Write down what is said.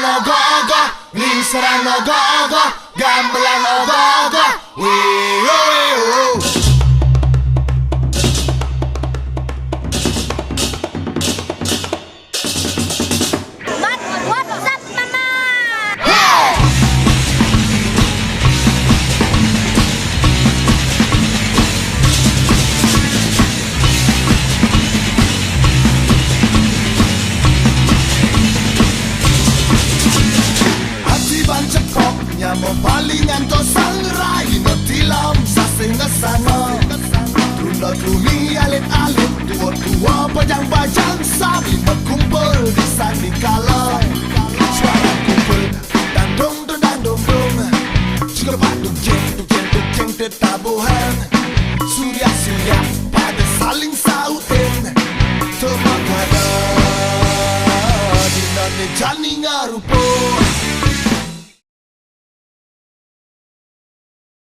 ogo-ogo, lingsaran ogo-ogo, gamelan ogo-ogo, wee-oh. What's up, mama? Hati bancak koknya mau palingan to sangrai no tilam sasing ngesana. Tunda tumi alit-alit, tua-tua bajang-bajang sambil berkumpul di sandi kala. Suara kumpul dandung dandung juga badung jeng tetabuhan. Surya pada saling sautin teman kada di nane jani ngarupo.